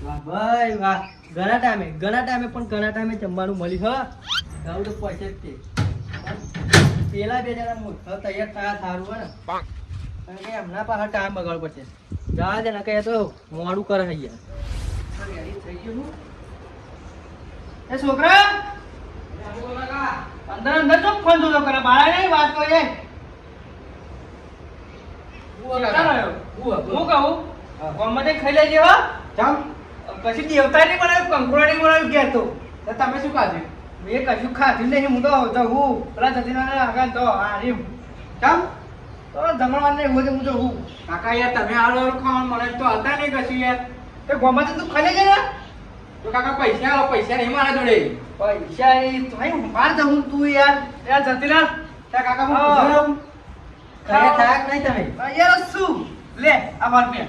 વાહ ભાઈ વાહ, ઘણા ટાઈમે પણ ઘણા ટાઈમે જમવાનું મળ્યું હ. ગાઉ તો પૈસે જ તે પેલા બે જણા મોટા તૈયાર થયા સારું હોય ને, કારણ કે એમના પાસે ટાઈમ બગાડવો પડશે. જવા દે ને કહે તો મોડું કરે છે યાર. થઈ ગયું હું એ છોકરા અંદર અંદર તો ફોન જોતો કરે, બહાર નહીં વાત કરીએ. હું કહું ગોમતે ખાઈ લેજે હો. પછી દેવતા નહીં બનાવ્યું, કંકોડા નહીં બનાવ્યું ગયા તો તમે શું ખાધું? મેં કશું ખાધું નહીં. હું તો જવું પેલા જતીના આગળ તો હાર્યું કેમ તો જમણવાર નહીં હોય હું જવું. કાકા યાર તમે આલો ખાવાનું મળે તો હતા નહીં કશું યાર. તો ગોમતે તું ખાઈ લેજે ને. તો કાકા પૈસા નહીં મારા જોડે. પૈસા એ તો બહાર જવું તું યાર. યાર જતીના ત્યાં કાકા હું થાય નહીં તમે યાર શું લે આ વાર પે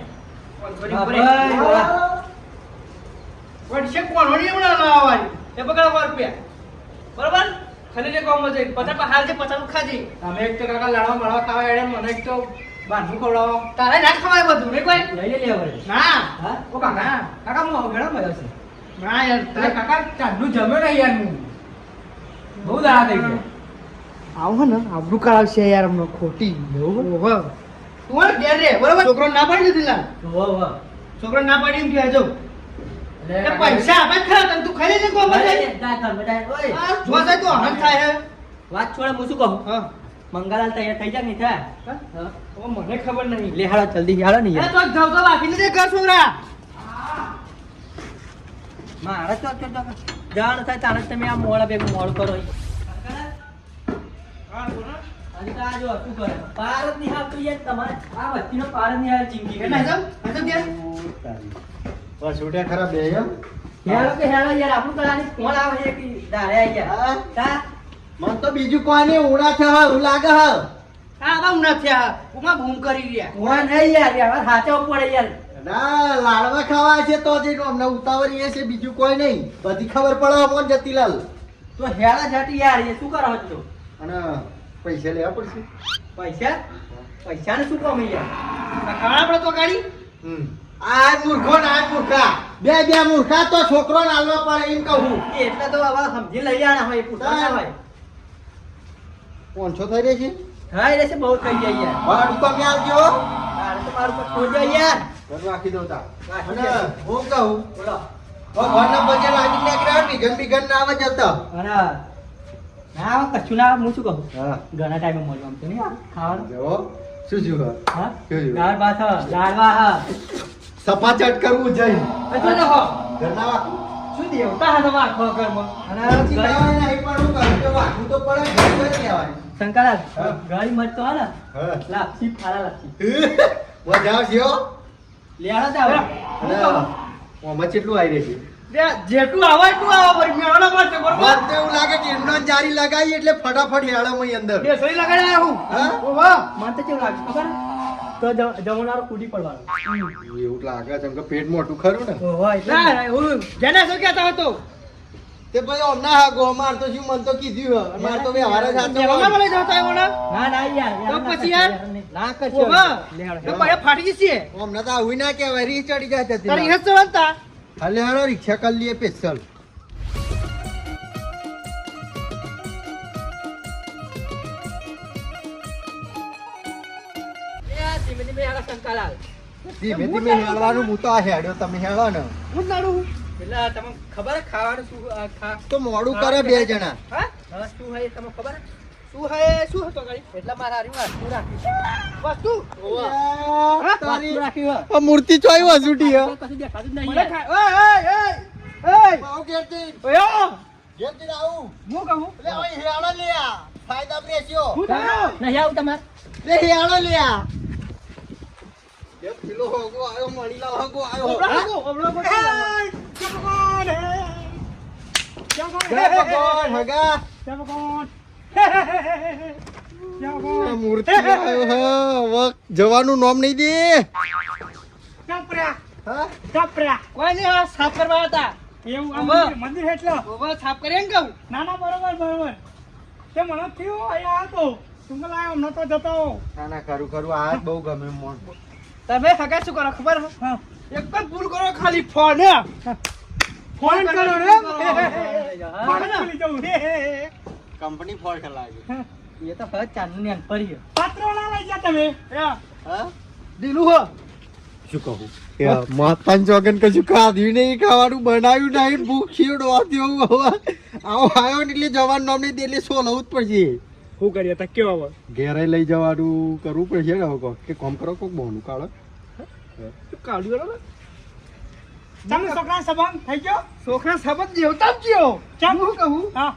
બરોબર ખાલી જે કોમ છે 50 હાલ જે 50 ખાજી તમે એક તો કાકા લાડવા મળવા ખાવા એડે મને એક તો બાંધું ખવડાવો તારે ના ખવાય બધું રે કોઈ લઈ લે હવે ના હા ઓ કાકા કાકા હું ઘણો મજા છે ના યાર તારે કાકા ચાંદનું જમ્યો નહીં યાર હું બહુ દાડા થઈ ગયા આવો ને આબરૂ કરાવશે યાર અમને ખોટી એવું ઓહો તું ઘેર રે બરોબર છોકરો ના પાડી દીધી લા ઓહો છોકરો ના પાડી એમ કહેજો એટલે પૈસા આપે ખરા તને તું ખાઈ લેજે કોમ જાય જા કર બેટા ઓય જો જાય તો હન થાય હે વાત છોડે હું શું કહું હા મંગલાલ તૈયાર થઈ જા નહીં થાય હા ઓ મને ખબર નહીં લે હાલો જલ્દી હાલો ને યાર તો જાવ તો બાકી ને ઘર છોકરા મારે તો જાણ થાય તારે તમે આ મોળા ભેગું મોળ કરો પાર જ નહીં આવતું યાર તમારે આ વસ્તીનો પાર જ નહીં આવે જિંદગી એટલે છૂટ્યા ખરા બે એમ હેલો કે હેલો યાર આપણું કલાની ફોન આવે છે કે દારે આઈ ગયા તા મન તો બીજું કોઈ નહીં ઉડા છે હું લાગે હ હા બા ઉના થયા ઉમા બૂમ કરી રહ્યા ઉમા નહીં યાર યાર હાચો પડે યાર ના લાડવા ખાવા છે તો જે અમને ઉતાવળ એ છે બીજું કોઈ નહીં બધી ખબર પડે અમોન જતીલાલ તો હેલા જાટી યાર એ શું કરો છો અને પૈસા લેવા પડશે પૈસાને શું કામ યાર ખાણા પડે તો ગાડી આ મૂર્ખો ના મૂર્ખા બે મૂર્ખા તો છોકરો નાલવા પડે એમ કહું એટલે તો હવે સમજી લઈ આના હોય પૂછતા ના હોય 500 થઈ રહી છે હા એટલે બહુ થઈ જાય યાર ભાડું તમે આવજો તારે તો મારું પર ખોઈ જાય યાર ઘર રાખી દઉં તા અને હું કહું બોલો ઘરના બજે લાગી નીકળ્યા બીગન ના આવે જતા હા ના કશું ના હું શું કહું હા ઘણા ટાઈમે મળવા તો નહીં ખાવાનું જો શું જોવા હા શું જોવા દાળ ભાત લાડવા હા સપાચટ કરવું જઈ તો ન હો ઘરના વાકું શું દેવતા હા તમે આખો ઘરમાં અને નહીં પણ હું કહું કે વાકું તો પડે ઘર લેવાય શંકરાજ ગાડી મત તો હા હા લાપસી ફાળા લાપસી જાવ છો લેડા જાવ ઓમાં કેટલું આવી રહી છે જેટલું આવે એટલું આવે ભાઈ મેળા માં છે બરોબર વાત તો એવું લાગે કે એમનો જારી લગાવી એટલે ફટાફટ હેળામાં અંદર બે સહી લગાડ્યા હું હા? ઓ વાહ મને તો કેવું લાગે ખબર તો જમનારો કૂડી પડવાનો એવું લાગે છે કે પેટ મોટું ખરું ને ઓ હોય ના હું જેને શું કહેતા હતો તે ભાઈ ઓમના હા ગો માર તો શું મન તો કીધું હે માર તો વ્યવહાર જ સાચો મેળામાં લઈ જતા હોય ના ના યાર તો પછી યાર ના કશો તો પડે ફાટી જશે ઓમના તો આવું ના કહેવાય રી ચડી જાય હતી તારી હેસ ચડતા હાલે હાલો રિક્ષા કરી લઈએ સ્પેશિયલ ધીમે ધીમે હેળવાનું હું તો આ હેડ્યો તમે હેળો ને હું લાડું એટલે તમને ખબર ખાવાનું શું તો મોડું કરે બે જણા હા શું હોય તમને ખબર શું હતો ગાડી એટલે મારા હારી વસ્તુ રાખી વસ્તુ તારી રાખી હોય આ મૂર્તિ ચોઈ વસુટી હે કશું દેખાતું જ નહીં મને યાર. ઓય પાઉ કેરતી ઓયો જેતી આવું હું કહું લે ઓય હેળો લે આ ફાયદા પ્રેસ્યો હું થયું નહીં આવું તમારે લે હેળો લે આ એ પેલો હોગો આયો મણીલા હોગો આયો જય ભગવાન હગા મૂર્તિ આયો હે વક જવાનું નામ નહીં દે હા કોઈ નહીં આ સાફ કરવા હતા એવું આ ઓવા. મંદિર એટલે ઓવા સાફ કરે ને કહું ના ના બરોબર તે મને થયું અહીંયા હતો તું લાયો હમણાં તો જતો ના ના ખરું ખરું આ જ બહુ ગમે મોન તમે હગા શું કરો ખબર છે? હા એક જ ભૂલ કરો ખાલી ફોન ફોન કરો રે હા. ફોન કરી દઉં કંપની ફોલ્ટ લાગે એ તો હવે ચાંદની ની અનપડી છે. પત્રો ના લઈ ગયા તમે હા દીલું હો શું કહું માતાન ચોગન કશું ખાધ્યું નહીં ખાવાનું બનાવ્યું નહીં ભૂખ્યું ડોહ્યું હવે આવો આવ્યો ને એટલે જવાનું નામ નહીં દે એટલે સોલવું જ પડશે શું કરીએ તા કેવો હવે ઘેરે લઈ જવાનું કરવું પડશે ને હવે કે કામ કરો કોક બહુનું કાઢો કાઢ્યો ને તમે છોકરા સંબંધ થઈ ગયો છોકરા સંબંધ જેવતા જ ગયો કેમ? હું કહું હા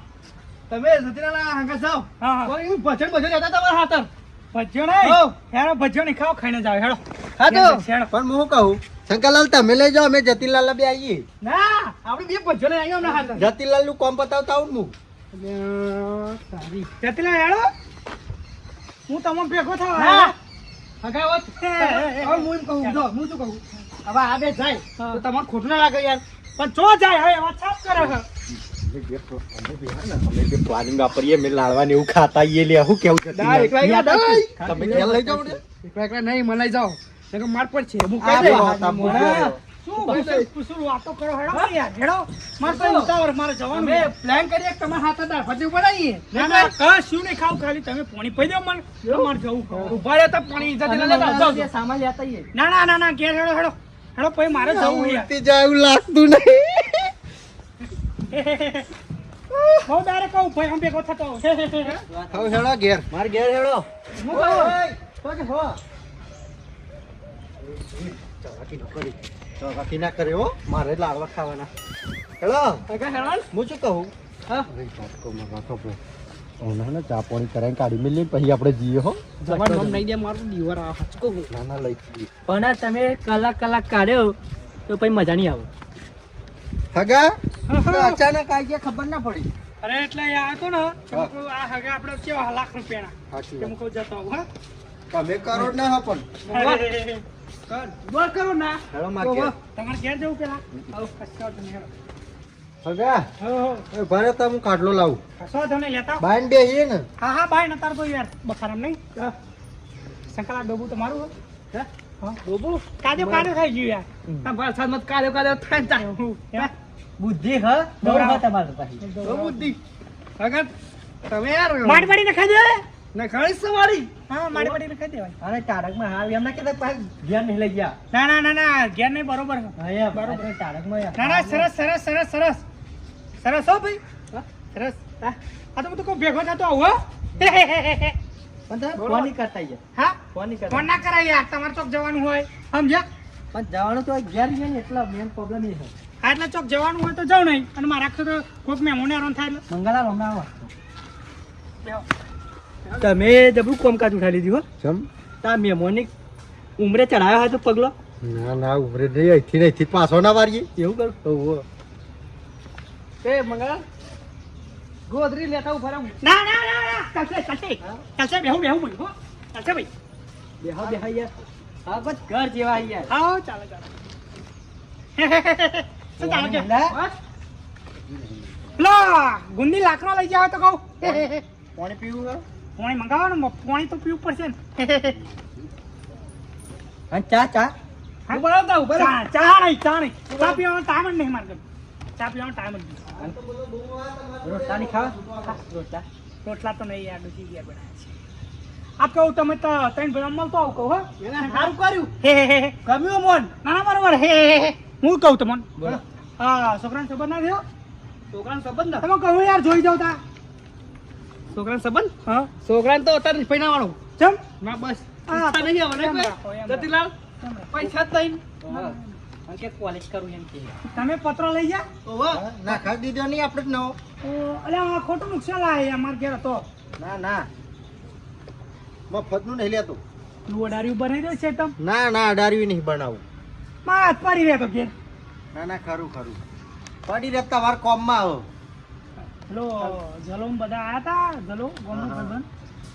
તમે સતીના હંગા જાઓ હા કોઈ એવું ભજન ભજન લેતા તમારા હાથર ભજ્યો નહીં હો. હેડો ભજ્યો નહીં ખાઓ ખાઈને જાવ હેડો હા તો હેડો પણ હું કહું શંકરલાલ તમે લઈ જાઓ અમે જતીલાલ બે આવીએ ના આપણે બે ભજન આવ્યો હમણાં હાથર જતીલાલ નું કામ પતાવતા આવું હું સારી જતીલા હેડો હું તમને ભેગો થવા ના હગા હોત હે, હવે હું એમ કહું જો હું શું કહું હવે આ બે જાય હા. તો તમારે ખોટું ના લાગે યાર પણ ચો જાય હવે વાત સાફ કરે છે અમે જે પ્લાનિંગ વાપરીએ મેં લાડવાની એવું ખાતા આવીએ લે હું કેવું છે ના, એકલા એકલા નહીં. તમે ઘેર લઈ જાઓ ને એકલા એકલા નહીં મને લઈ જાઓ નકર માર પડશે હું આ કહી દઈશ. બહુ હતા, બહુ ના. હતા. શું પૂછું વાતો કરો હેડો યાર હેડો મારે તો ઉતાવળ મારે જવાનું અમે છે. પ્લાન કરીએ કે તમારા હાથે દાળ ભાજી બનાવીએ ના ના કશું નહીં ખાવ ખાલી તમે પાણી પી દો મને મારે જવું છે. ઉભા રહે તો પાણી ઇજ્જત એટલે લેતા આવજો. સામાન લેતા આવીએ. ના ના ના ના ઘેર હેડો હેડો હેડો પછી મારે જવું છે યાર. ઉલટી જાય એવું લાગતું નહીં બહુ દારે કહું ભાઈ હું ભેગો થતો હોઉં. હવે હેડો ઘેર મારે ઘેર હેડો. હું કહું તો કે હો બાકી ના કરે હો મારે લાડવા ખાવાના હેલો હગા હેરાન હું શું કહું હા અરે કાકો મારા કપડો ઓના ને ચા પાણી કરાઈને કાઢી મેલી પછી આપણે જઈએ હો જવાન નામ નહીં દે મારું દીવર આ હચકો ના ના લઈ જઈએ પણ આ તમે કલાક કાઢ્યો તો પછી મજા નહીં આવે. હગા અચાનક આવી ગયા ખબર ના પડી અરે એટલે એ આવ્યો ને તો હા. કહું, આ હગે આપણે કેવા લાખ રૂપિયાના સાચી કે હું કહું જતો આવું, હા? તમે કરોડ ના હા પણ બોલ કરો ના હેડો માર ઘેર. તમારે ઘેર જવું પેલા આવું કશો વાંધો નહીં, હેડો. હગા હો, હો. એ ભારે તો હું કાઢલો લાવું કશો વાંધો નહીં, લેતા આવો. બાઈન બેહીએ ને હા હા બાય નતાર તો યાર બખારામ નહીં શંકરલા ડોબુ તમારું હે? હા ડોબુ કાજો કાજો થઈ ગયું યાર તમારા સાથ મત કાલ્યો કાલ્યો થાય ને થાય. હે? બુદ્ધિ હ દોડવા તમારે પાછી. બહુ બુદ્ધિ હગા તમે યાર માડી માડીને ખાઈ દે ના ખાણી સવારી હા માડી માડીને ખાઈ દેવાય અને તારકમાં હાલ એમના કીધા પાછા ઘેર નહીં લઈ ગયા. ના ના ના ના ઘેર નહીં બરોબર છે. હા યાર, બરોબર તારકમાં યાર. ના ના સરસ સરસ સરસ સરસ સરસ હો ભાઈ હા, સરસ હા આ તો બધું કોઈ ભેગો થતો આવું હો પણ તમે ફોન નહીં કરતા યાર. હા ફોન નહીં ફોન કરતા. ના કરાય યાર તમારે ચોક જવાનું હોય સમજ્યા પણ જવાનું તો ઘેર ગયા ને એટલા મેન પ્રોબ્લેમ એ છે. હા એટલે ચોક જવાનું હોય તો જાવ નહીં અને મારા આખો તો કોઈક મહેમાન હેરાન થાય એટલે મંગળા હમણાં આવો. બેહો. તમે જબરું કામકાજ ઉઠાવી લીધું હો. ચમ તા મહેમાનની ઉમરે ચડાવ્યો હોય તો પગલો ના ના ઉભરે નહીં અહીંથી ને અહીંથી પાછો ના વારીએ એવું કરું. ઓહો. એ મંગળ ગોદરી લેતા ઉભા રહું ના ના ના ના ચાલશે ચાલશે ચાલશે બેહું બેહું ભાઈ હો ચાલશે ભાઈ બેહો બેહો યાર. હા બસ ઘર જેવા યાર. હા હો, ચાલો ચાલો શું ચાલે કે લા. લો ગુંદી લાકડો લઈ જાવ તો કહું પાણી પીવું હે? પાણી મંગાવવાનું પાણી તો પીવું પડશે ને અને ચા ચા હા? ઉભા રહો તા, ઉભા રહો. ચા નહીં ચા પીવાનો ટાઈમ જ નહીં મારે ઘરે. ચા પીવાનો ટાઈમ જ નહીં રોટલા નહીં ખાવા. રોટલા રોટલા તો નહીં યાર ડૂસી ગયા બનાવ્યા છે આપ કહું તમે તો ત્રણ ભાઈ મળતો આવું કહું હો એને સારું કર્યું હે હે હે ગમ્યું મન ના ના બરોબર હે હે હે હું કહું તમને બોલો. હા છોકરાને ખબર ના થયો છોકરાનો સંબંધ ના તમે કહું યાર જોઈ જાવ તા છોકરાનો સંબંધ હા છોકરાને તો અત્યારે પૈણાવાનો ચમ ના બસ હા, ઈચ્છા નહીં આવે એમ ને રાખો, એમ કોઈ જતીલાલ પૈસા જ નહીં હા. અને કે કોલેજ કરું એમ કે. તમે પત્ર લઈ જા ઓવા ના ખાઈ દીધો નહીં આપણે જ નવો અલ્યા આ ખોટું નુકસાન લાવે અમાર ઘેર હતો ના ના મફતનું નહીં લેતો તું અડારી ઉપર નહીં છે તમ ના ના અડારવી નહીં બનાવું મારા હાથ પડી રહેતો ઘેર ના ના ખરું ખરું પડી રહેતા વાર કોમમાં આવો પેલો જલોમ બધા આયા તા જલો ગોમનો ભાઈબંધ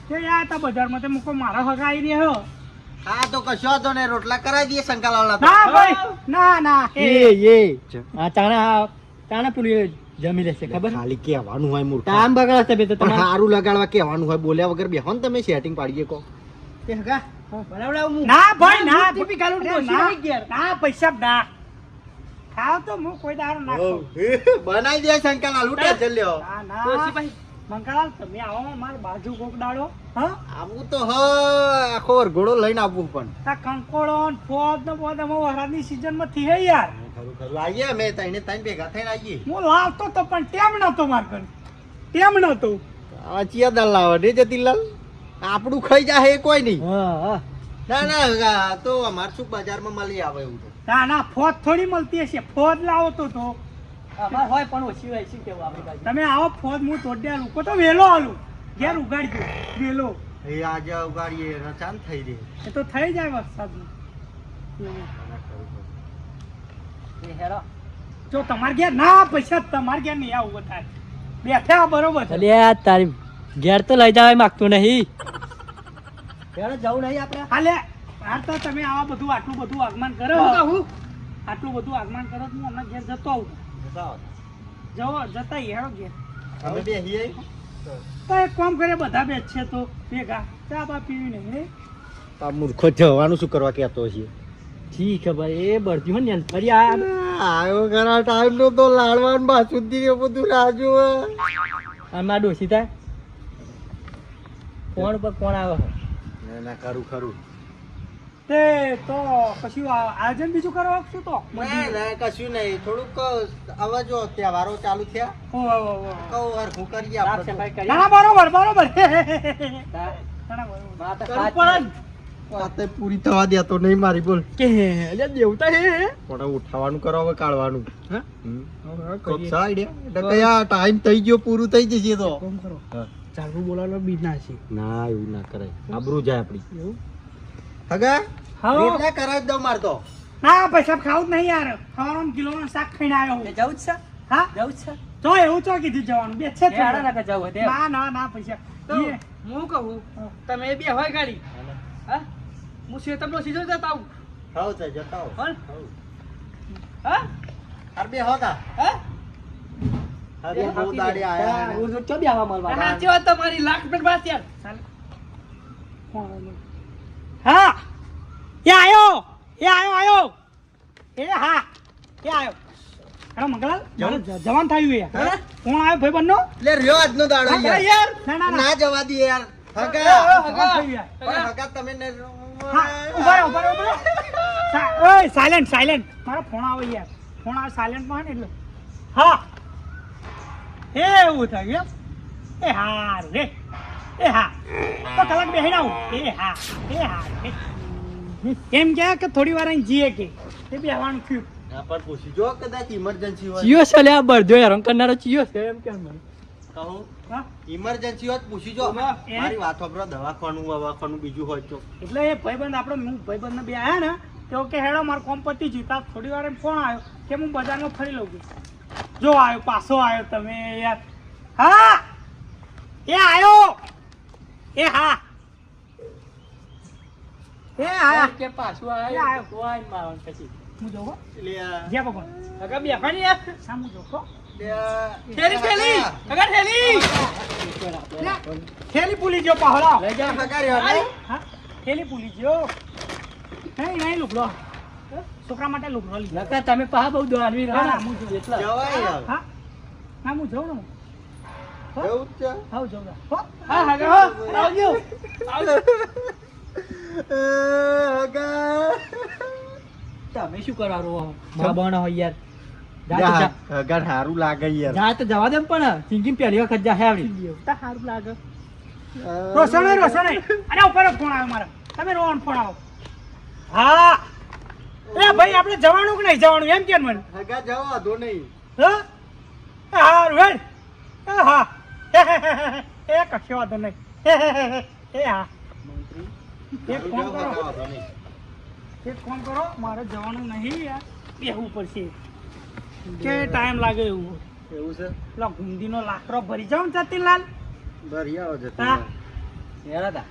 તે આયા તા બજારમાં તે મૂકો મારા હગા આવી રહ્યો હા તો કશો હતો ને રોટલા કરાવી દઈએ શંકાલાલ ના ભાઈ ના ના એ આ ચાણા પેલું જમી લેશે ખબર. ખાલી કહેવાનું હોય મૂર્ખ કામ બગાડશે બે તો પણ તમારે. સારું લગાડવા કહેવાનું હોય બોલ્યા વગર બેહો ને તમે સેટિંગ પાડીએ કો એ હગા બનાવડાવું હું. ના ભાઈ ના ટીપી ગાલું અરે ડોશી ના, નહીં ઘેર. ના પૈસા ના ખાવ તો હું કોઈ દાડો ના ખાઉં. બનાવી દે શંકરલાલ હું ટેન્શન લ્યો ના ડોશી ના ભાઈ મંગળાલ તમે આવો માર બાજુ કોક દાડો હા આવું તો હ આખો વરઘોડો લઈને આવવું પણ આ કંકોળો ને ફોદ ને બોદ અમે વરાળની સિઝનમાં થી હે યાર ખરું ખરું આવીએ અમે તઈને તઈને ભેગા થઈને આવીએ હું લાવતો તો પણ ટેમ નતો માર ઘરે ટેમ નતો આ ચિયા દાલ લાવે ને જતીલાલ આપણું ખાઈ જાય એ કોઈ નહીં હા હા ના ના આ તો અમાર શું બજારમાં મળી આવે એવું તો ના ના ફોદ થોડી મળતી હશે ફોદ લાવો તો અમાર હોય પણ ઓછી હોય શું કેવું આપણી બાજુ તમે આવો ફોદ હું તોડી આલું કો તો વેલો આલું ઘેર ઉગાડજો વેલો એ આજે ઉગાડીએ રચાન થઈ રહી એ તો થઈ જાય વરસાદમાં એ હેરો જો તમારે ઘેર ના પૈસા તમારે ઘેર નહીં આવું થાય બેઠા બરોબર છે. અલ્યા તારી ઘેર તો લઈ જવાય માંગતો નહીં હેરો જવું નહીં આપણે હાલે હાર તો તમે આવા બધું આટલું બધું આગમન કરો હું કહું આટલું બધું આગમન કરો તો હું હમણાં ઘેર જતો આવું જવો જતા હેરો ઘેર અમે બેહીએ તો એક કામ કરે બધા બેચ છે તો ભેગા ચા બા પીવી નહીં હે? આ મૂર્ખો જવાનું શું કરવા કહેતો છે ઠીક છે ભાઈ એ બળતી હોય ને ફરી આ આવ્યો ખરા ટાઈમ નો તો લાડવાન બાસુંદી ને બધું રાજુ આમાં ડોસી થાય ફોન પર કોણ આવે છે? ના ના ખરું ખરું તે તો કશું આયોજન બીજું કરવા શું તો ના ના કશું નહીં થોડુંક હવે જો તહેવારો ચાલુ થયા કહું હરખું કરીએ સાફ આપણે સફાઈ કરી ના ના બરોબર બરોબર માતા કરવું ખાત પડે ને. વાતે પૂરી થવા દેતો નહીં મારી બોલ કે અલ્યા દેવતા હે પણ ઉઠાવાનું કરો હવે કાઢવાનું હા? કોક સા આઈડિયા એટલે કયા ટાઈમ થઈ ગયો પૂરું થઈ જશે તો કામ કરો હા. ચાલુ બોલાવવાનો બીજ ના છે ના એવું ના કરાય આબરૂ જાય આપડી એવું હગા હા. રોટલા કરાવી દઉં માર તો ના પૈસા ખાવું જ નહીં યાર ખાવાનું કિલોનું શાક ખાઈને આવ્યો હું. એ જવું જ છે હા જવું જ છે તો એવું તો કીધું જવાનું બે છે એ હાડા ના કે જવું હોય તે. ના ના ના પૈસા તો હું કહું તમે બે હોય ગાડી હા હું શેતમનો સીધો જતા આવું હાઉ છે જતા હો હો? હા અરે બે હોતા હા હવે બહુ દાડે આયા હે. હું ચો બી આવા મળવા સાચી વાત તમારી લાખ મિનિટ બાદ યાર ચાલ કોણ આવ્યું? હા એ આયો એ હા એ આયો હેલો મંગલાલ મારે જવાન થયું યાર હા? કોણ આવ્યો ભાઈ બંનો લે રહ્યો આજનો દાડો હા, યાર યાર ના ના ના ના જવા દે યાર હગા જવાન થયું યાર પણ હગા તમે ને હા ઉભા રહો ઓય સાયલેન્ટ મારો ફોન આવે યાર ફોન આવે સાયલેન્ટ માં ને એટલે હા એવું થયું એમ એ હારું રે એ હા તો કલાક બેહીને આવું એ હા એમ કે થોડી વાર અહીં જીએ કે એ બેહવાનું થયું હા, પણ પૂછી જો કદાચ ઇમરજન્સી હોય ચિયો છે લ્યા બળજો હેરાન કરનારો ચિયો છે એમ કેમ મને કહું હા ઇમરજન્સી હોય તો પૂછી જો એ? મારી વાત સાંભળો દવાખાનું બીજું હોય તો એટલે એ ભાઈબંધ આપણે હું ભાઈબંધને બે આવ્યા ને તો કે હેડો મારું કોમ પતી ગયું તા થોડી વાર એમ ફોન આવ્યો કે હું બજારમાં ફરી લઉં છું જો આવ્યો પાછો આવ્યો તમે યાર હા એ આવ્યો એ હા કે પાછું એ આવ્યો આવ્યો. તો આઈને મારવાનું પછી હું જોઉં હો. એટલે આ- જ્યાં ભગવાન હગા બેહવા નહીં યાર હા હું જોઉં હો. એટલે આ- થેલી થેલી હગા થેલી લે, થેલી ભૂલી ગયો પાહડા લઈ જા હગા રહ્યો ને? હા થેલી ભૂલી ગયો નહીં લુકડો છોકરા માટે લુકડો લીધો નકર તમે પા બહુ દોડવી ના, ના, રહ્યા હું જોઉં. એટલા જવાય યાર. હા ના હું જોઉં ને હું. હો? એવું જ છે. હા હું જોઉં હો. હા હગા હો આવજો આવજો હગા. તમે શું કરવાનું માબણ હોય યાર જા તો જા, જા. હગા હારું લાગે યાર જા તો જવા દે ને પણ સિંગિંગ પહેલી વખત જા હે આવડી દેવતા સારું લાગે રોશને અરે ઉપર ફોન આવ્યો મારા તમે રોવાનો ફોન આવો હા એ ભાઈ આપણે જવાનું કે નહીં જવાનું એમ કેમ મને હગા જવા દો નહીં હા હારું હેડ હા એ કશો વાંધો નહીં એ હા એક ફોન કરો જવા દો નહીં. એક ફોન કરો મારે જવાનું નહીં યાર બેહવું પડશે કે ટાઈમ લાગે એવું એવું છે પેલા ગુંદીનો લાકડો ભરી જાવ ને જતીનલાલ બરી આવો જતી હા યાર હતા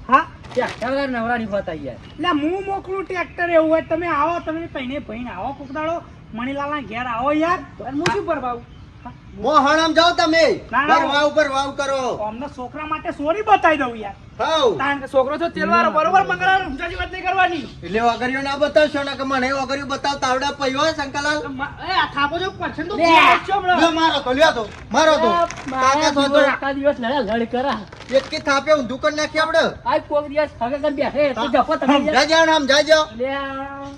હા ત્યાં ત્યાં નવરાની હોતા યાર એટલે હું મોકલું ટ્રેક્ટર એવું હોય તમે આવો તમે કઈને ભાઈને આવો કોક દાડો મણીલાલના ઘેર આવો યાર અને હું શું પર ભાવ મોહણમ જાઓ તમે ના, ના. વાવ પર વાવ કરો અમને છોકરા માટે સોરી બતાવી દઉં યાર હાઉ તાણ કે છોકરો છો તેલવાળો બરોબર મંગળવાર ઊંચાની વાત નહીં કરવાની એટલે વગરિયો ના બતાવશો ને કે મને વગરિયો બતાવ તાવડા પૈયો હોય શંકરલાલ એ આ થાપો જો પરછન તો લે. છો હમણાં. લ્યો મારો તો લ્યો તો મારો તો કાકા તો તો આખા દિવસ લડ કરા એક કે થાપે ઊંધું કરી નાખી આપડે આ કોક દિવસ હગે કર બેઠે તો જપો તમે યાર. જાજો નામ જાજો લે આ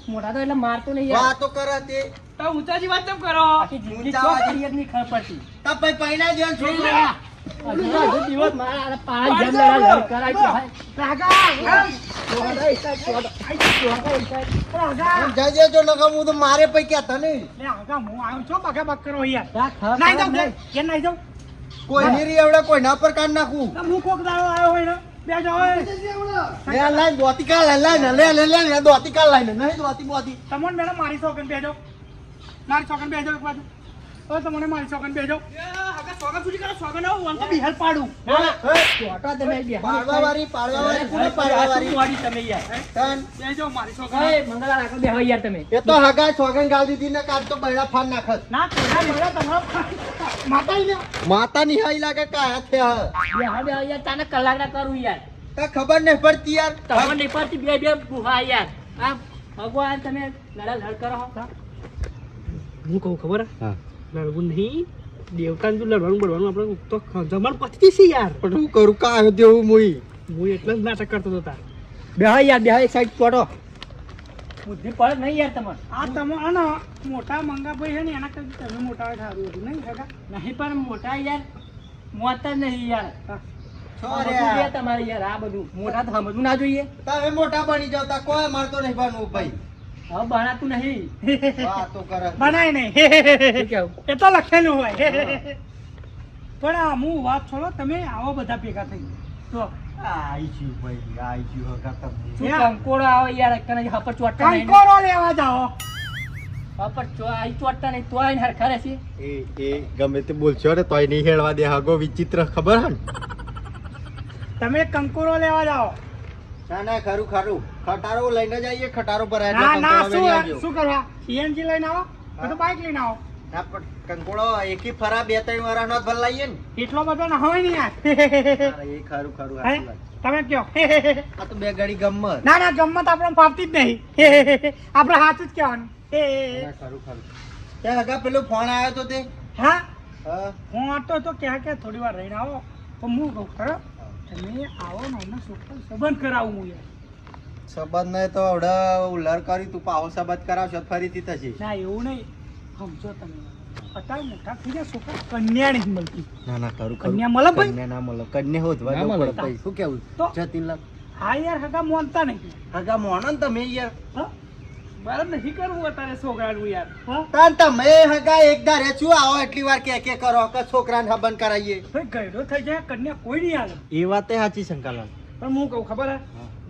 મોટા તો એટલે મારતો નહીં યાર વાતો કરે તે તો ઊંચાની વાત કેમ કરો આખી જિંદગી ચોક કરી જ નહીં ખબર પડતી તા પઈ પૈના જેન છોકરો હજુ દિવસ મારા આ પાંચ જણ લડ કરાય તો ભાઈ. જાજે જો નકા હું તો મારે પૈ કેતા નહીં લે આગા હું આવ્યો છો બગા બગ કરો યાર આ ખબર નાઈ જાઉં નહીં. કે નાઈ જાઉં કોઈ ની એવડે કોઈ ના પર કાઢ નાખું તો હું કોક દાડો આવ્યો હોય ને બે જાઓ લે લાઈ દોતી કા લે લે દોતી કા લાઈ નહીં દોતી બોતી તમને મેડમ મારી છોકન બેજો મારી છોકન બેજો એક બાજુ ઓ તમને મારી છોકન બેજો એ હગા સોગન સુધી કરો સોગન આવું તો વંતો બિહાર પાડું ચોટા તમે બેહો. પાડવા વાળી કોને આ પાડવા શું વાળી વાળી તમે યાર. તન બેજો મારી છોકન ઓય, મંગળવાર આગળ બેહો યાર તમે. એ તો હગા સોગન ગાવ દીધી ને કાઢ તો બૈડા ફાન નાખત ના કોના મેળા તમારો માતા ઈ લે માતા ની હાઈ લાગે કાયા છે બેહો બેહો યાર તાને કલાકના કરું યાર. તા ખબર નહીં પડતી યાર તમને નહીં પડતી બે બે બુહા યાર. આ ભગવાન તમે લડ કરો હો. હું કહું ખબર હા લડવું નહીં દેવતાને જો લડવાનું બળવાનું આપણે તો જમાન પતી જશે યાર પણ હું કરું કાયો દેવું મુઈ હું એટલે જ નાટક કરતો હતો તાર બેહો યાર બેહો એક સાઈડ ચોટો. બુદ્ધિ પડે નહીં યાર તમારે. આ તમે આનો મોટા મંગાભાઈ છે ને એના કરતા તમે મોટા હોય સારું હતું નહીં કાકા નહીં પણ મોટા યાર મોત જ નહીં યાર. સોરે સમજવું જોઈએ તમારે યાર આ બધું મોટા તો સમજવું ના જોઈએ. તમે મોટા બની જાવ તા કોઈ મારતો નહીં બનવું ભાઈ હવે ભણાતું નહીં. વાતો કરે બનાય નહીં શું કેવું? એ તો લખેલું હોય પણ આ હું વાત છોડો તમે આવો બધા ભેગા થઈ તો આઈ છું ભાઈ આઈ છું હગા તમને શું કંકોડો આવે યાર કને હપર ચોટતા નહીં. કંકોરો લેવા જાઓ હપર આઈ ચોટતા નહીં તોય ને હરખા રહેશે. એ ગમે તે બોલશો ને તોય નહીં હેળવા દે હગો વિચિત્ર ખબર હે ને તમે કંકોરો લેવા જાઓ ના ના ખરું ખરું ખટારો લઈને જઈએ ખટારો પર ના ના શું કરવા સીએનજી લઈને આવો તો બાઇક લઈને આવો ના પણ કંકોળો એકી ફરા 2-3 વાર નો ભલ લાઈએ ને એટલો બધો ના હોય ને યાર અરે એ ખરું ખરું હે? સાચી વાત. તમે કયો આ તો બે ઘડી ગમત ના ના ગમત આપણે ફાવતી જ નહીં આપણે હાથ જ કહેવાનું ના, ખરું ખરું ત્યાં હગા પેલો ફોન આવ્યો તો તે હા હા હું તો કે થોડી વાર રહીને આવો તો હું કહું ખરો તમે આવો ને અમને છોકરો સંબંધ કરાવું હું યાર સંબંધ ને તો આવડે ઉલર કરી તું પાવો સંબંધ કરાવશો તો ફરીથી થશે ના એવું નહીં સમજો તમે અત્યારે મોટા થઈ ગયા છોકરા કન્યા નહીં મળતી ના ના ખરું કન્યા મળે ભાઈ? કન્યા ના મળે કન્યા હોતવા ના જવું મળે. પડે ભાઈ શું કેવું તો? જતીનલાલ હા યાર હગા મોનતા નહીં હગા મોણો ને તમે યાર હા? મારે નહીં કરવું અત્યારે છોકરાનું યાર હા? તાન તમે હગા એક ધારે શું આવો એટલી વાર કે કરો કે છોકરાને સંબંધ કરાવીએ ભાઈ ગયડો થઈ જાય કન્યા કોઈ નહીં આવે એ વાત એ સાચી શંકાલાલ પણ હું કહું ખબર હે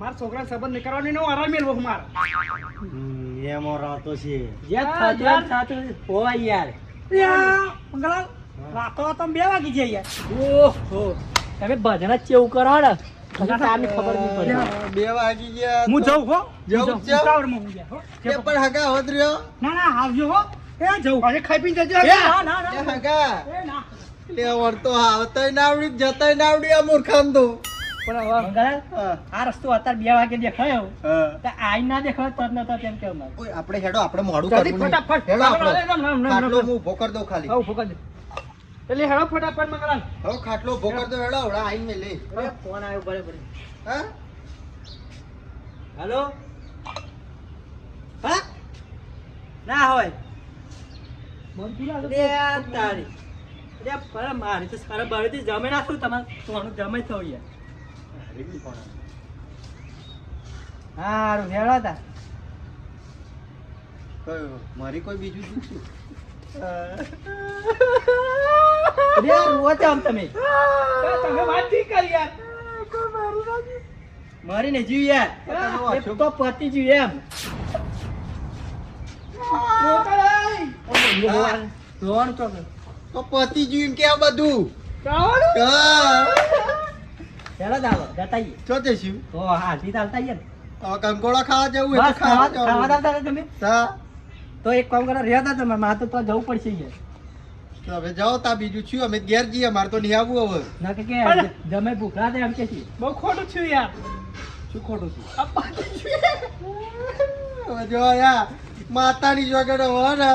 મારા છોકરાને સંબંધ નહીં કરવાનો એનો આરામ મેળવો મારે એમાં રાતો છે જ્યાં થતું હોય થતું હોય યાર. યા, મંગલાલ રાતો તમે 2 વાગી જાય યાર ઓહો તમે ભજન જ ચેવું કરો ને પછી તારની ખબર નહીં પડે. 2 વાગી ગયા હું તો- જઉં હો જવું છે? ઉતાવળમાં હું જાય, હો. એ પણ હગા હોત રહ્યો ના ના આવજો હો એ જવું આજે ખાઈ પીને જજો એ હગા. ના ના એ ના હગા એ ના એટલે વળતો આવતોય ના આવડ્યું જતોય ના આવડ્યું આ મૂર્ખામ તો પણ હવે મંગળા, હા, આ રસ્તો અત્યારે 2 વાગે દેખાયો હા. તો આઈ ના દેખાયો તો જ નતો તેમ કેવું મારે. ઓય, આપણે હેડો આપણે મોડું જલ્દી કરવું નહીં. ફટાફટ. હેડો આપણે. રામ, રામ, રામ, ખાટલો રામ. હું ઊભો કરી દઉં ખાલી આવું ફોકસ એટલે હેડો ફટાફટ મંગળાન હવે ખાટલો ઊભો કરી દઉં હેડો હવડા આઈને લે અરે, ફોન આવ્યો ભલે ભલે. હા હેલો હા ના હોય લે આ તારી લે પર મારી તો સારા બારેથી જમે નાખું તમારે સોનું જમે થયું યાર. હારું હેડો તા. કયો? મારી કોઈ બીજું દુખ્યું? લે રોવો છો આમ તમે તમે વાત ઠીક કરી યાર મારી ને જીવ યાર પોતાનો એ અશોક. તો પતિ જીવ એમ રોવાનું તો તો પતિ જીવ કે આ બધું ચાલો હા. હેડો દાવો જતાઈએ ચો તે શું? તો હાથી ચાલતા આઈએ ને હવે કંકોડા ખાવા જવું હોય બસ તો ખાવા ખાવા જવું. દાતા તમે હા. તો એક કામ કરો રહ્યા હતા તમે મારે તો જવું પડશે યાર તો હવે જાઓ તા બીજું છું અમે ઘેર જઈએ અમારે તો નહીં આવવું હવે ના કે પણ- જમે ભૂખરા એમ કે છે બહુ ખોટું છું યાર શું ખોટું છું આ પાછી છું. હવે જો યાર માતાની જોગડ હવે ને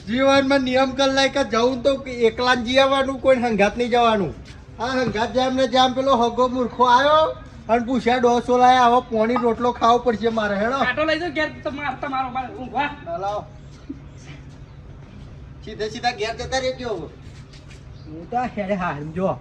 જીવનમાં નિયમ કરી લાય કે જવું તો એકલા જ જવાનું કોઈ હંગાત નહીં જવાનું આ હંગાત જામ ને જામ પેલો હગો મૂર્ખો આવ્યો અને પૂછ્યા ડોસો લાયા હવે પોણી રોટલો ખાવો પડશે મારે હેડો કાંટો લઈ જાઓ ઘેર તમારો મારે ઊંઘવા લાવો સીધે સીધા ઘેર જતા રહેજો હવે હું તો હેડે હા જો